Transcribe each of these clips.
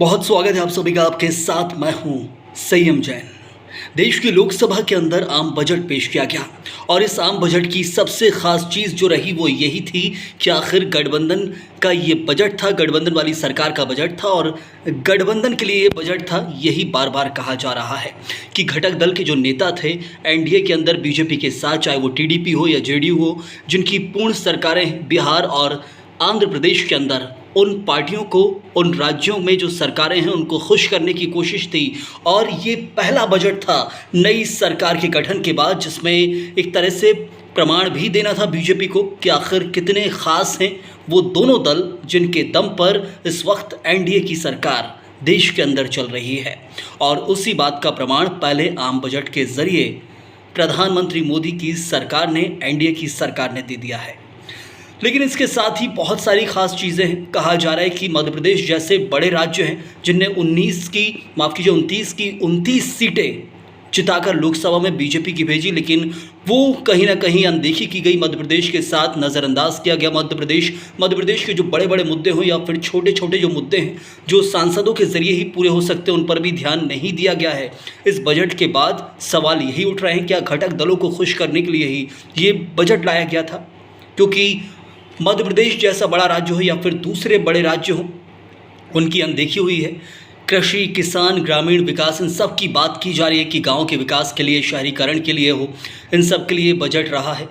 बहुत स्वागत है आप सभी का। आपके साथ मैं हूं संयम जैन। देश की लोकसभा के अंदर आम बजट पेश किया गया और इस आम बजट की सबसे खास चीज़ जो रही वो यही थी कि आखिर गठबंधन का ये बजट था, गठबंधन वाली सरकार का बजट था और गठबंधन के लिए ये बजट था। यही बार बार कहा जा रहा है कि घटक दल के जो नेता थे एनडीए के अंदर बीजेपी के साथ, चाहे वो टीडीपी हो या जेडीयू हो, जिनकी पूर्ण सरकारें बिहार और आंध्र प्रदेश के अंदर, उन पार्टियों को, उन राज्यों में जो सरकारें हैं उनको खुश करने की कोशिश थी। और ये पहला बजट था नई सरकार के गठन के बाद जिसमें एक तरह से प्रमाण भी देना था बीजेपी को कि आखिर कितने खास हैं वो दोनों दल जिनके दम पर इस वक्त एनडीए की सरकार देश के अंदर चल रही है। और उसी बात का प्रमाण पहले आम बजट के जरिए प्रधानमंत्री मोदी की सरकार ने, एनडीए की सरकार ने दे दिया है। लेकिन इसके साथ ही बहुत सारी खास चीज़ें हैं। कहा जा रहा है कि मध्य प्रदेश जैसे बड़े राज्य हैं जिनने 29 की 29 सीटें जिताकर लोकसभा में बीजेपी की भेजी, लेकिन वो कहीं ना कहीं अनदेखी की गई, मध्य प्रदेश के साथ नज़रअंदाज किया गया। मध्य प्रदेश के जो बड़े बड़े मुद्दे हों या फिर छोटे छोटे जो मुद्दे हैं जो सांसदों के जरिए ही पूरे हो सकते हैं, उन पर भी ध्यान नहीं दिया गया है। इस बजट के बाद सवाल यही उठ रहे हैं क्या घटक दलों को खुश करने के लिए ही ये बजट लाया गया था? क्योंकि मध्य प्रदेश जैसा बड़ा राज्य हो या फिर दूसरे बड़े राज्य हों, उनकी अनदेखी हुई है। कृषि, किसान, ग्रामीण विकास, इन सब की बात की जा रही है कि गांव के विकास के लिए, शहरीकरण के लिए हो, इन सब के लिए बजट रहा है।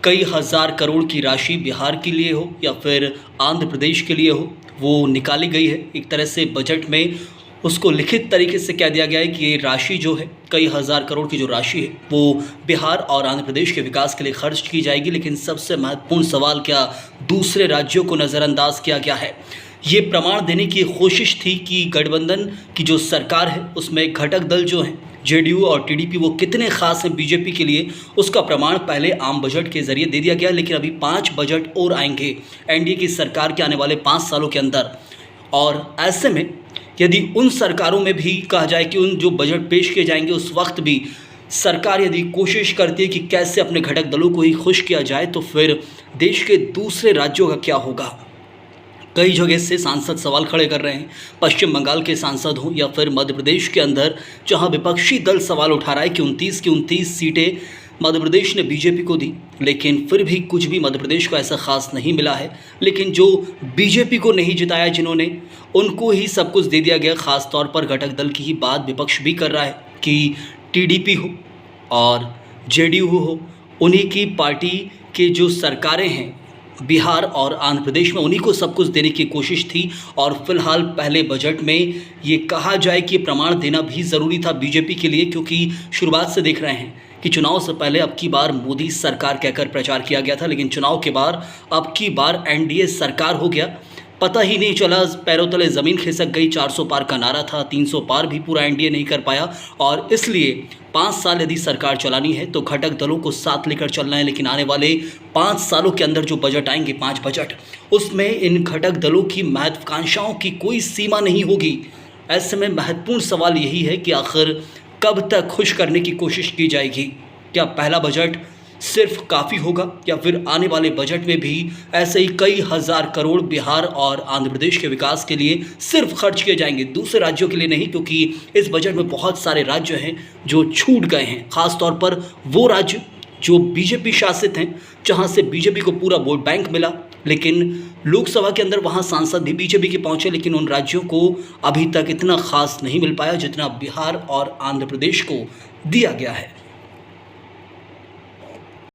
कई हज़ार करोड़ की राशि बिहार के लिए हो या फिर आंध्र प्रदेश के लिए हो, वो निकाली गई है। एक तरह से बजट में उसको लिखित तरीके से कह दिया गया है कि ये राशि जो है, कई हज़ार करोड़ की जो राशि है वो बिहार और आंध्र प्रदेश के विकास के लिए खर्च की जाएगी। लेकिन सबसे महत्वपूर्ण सवाल, क्या दूसरे राज्यों को नज़रअंदाज किया गया है? ये प्रमाण देने की कोशिश थी कि गठबंधन की जो सरकार है उसमें घटक दल जो हैं जेडीयू और टीडीपी वो कितने खास हैं बीजेपी के लिए, उसका प्रमाण पहले आम बजट के जरिए दे दिया गया। लेकिन अभी 5 बजट और आएंगे एनडीए की सरकार के आने वाले 5 सालों के अंदर। और ऐसे में यदि उन सरकारों में भी कहा जाए कि उन जो बजट पेश किए जाएंगे उस वक्त भी सरकार यदि कोशिश करती है कि कैसे अपने घटक दलों को ही खुश किया जाए, तो फिर देश के दूसरे राज्यों का क्या होगा? कई जगह से सांसद सवाल खड़े कर रहे हैं, पश्चिम बंगाल के सांसद हों या फिर मध्य प्रदेश के अंदर जहां विपक्षी दल सवाल उठा रहा है कि 29 की 29 सीटें मध्य प्रदेश ने बीजेपी को दी, लेकिन फिर भी कुछ भी मध्य प्रदेश को ऐसा खास नहीं मिला है। लेकिन जो बीजेपी को नहीं जिताया जिन्होंने, उनको ही सब कुछ दे दिया गया। खास तौर पर घटक दल की ही बात विपक्ष भी कर रहा है कि टीडीपी हो और जेडीयू हो, उन्हीं की पार्टी के जो सरकारें हैं बिहार और आंध्र प्रदेश में, उन्हीं को सब कुछ देने की कोशिश थी। और फिलहाल पहले बजट में ये कहा जाए कि प्रमाण देना भी ज़रूरी था बीजेपी के लिए, क्योंकि शुरुआत से देख रहे हैं कि चुनाव से पहले अब की बार मोदी सरकार कहकर प्रचार किया गया था, लेकिन चुनाव के बाद अब की बार एनडीए सरकार हो गया। पता ही नहीं चला, पैरों तले ज़मीन खिसक गई। 400 पार का नारा था, 300 पार भी पूरा एनडीए नहीं कर पाया। और इसलिए 5 साल यदि सरकार चलानी है तो घटक दलों को साथ लेकर चलना है। लेकिन आने वाले 5 सालों के अंदर जो बजट आएंगे, 5 बजट, उसमें इन घटक दलों की महत्वाकांक्षाओं की कोई सीमा नहीं होगी। ऐसे में महत्वपूर्ण सवाल यही है कि आखिर कब तक खुश करने की कोशिश की जाएगी? क्या पहला बजट सिर्फ काफ़ी होगा या फिर आने वाले बजट में भी ऐसे ही कई हज़ार करोड़ बिहार और आंध्र प्रदेश के विकास के लिए सिर्फ खर्च किए जाएंगे, दूसरे राज्यों के लिए नहीं? क्योंकि इस बजट में बहुत सारे राज्य हैं जो छूट गए हैं, ख़ास तौर पर वो राज्य जो बीजेपी शासित हैं, जहां से बीजेपी को पूरा वोट बैंक मिला, लेकिन लोकसभा के अंदर वहां सांसद भी बीजेपी के पहुंचे, लेकिन उन राज्यों को अभी तक इतना खास नहीं मिल पाया जितना बिहार और आंध्र प्रदेश को दिया गया है।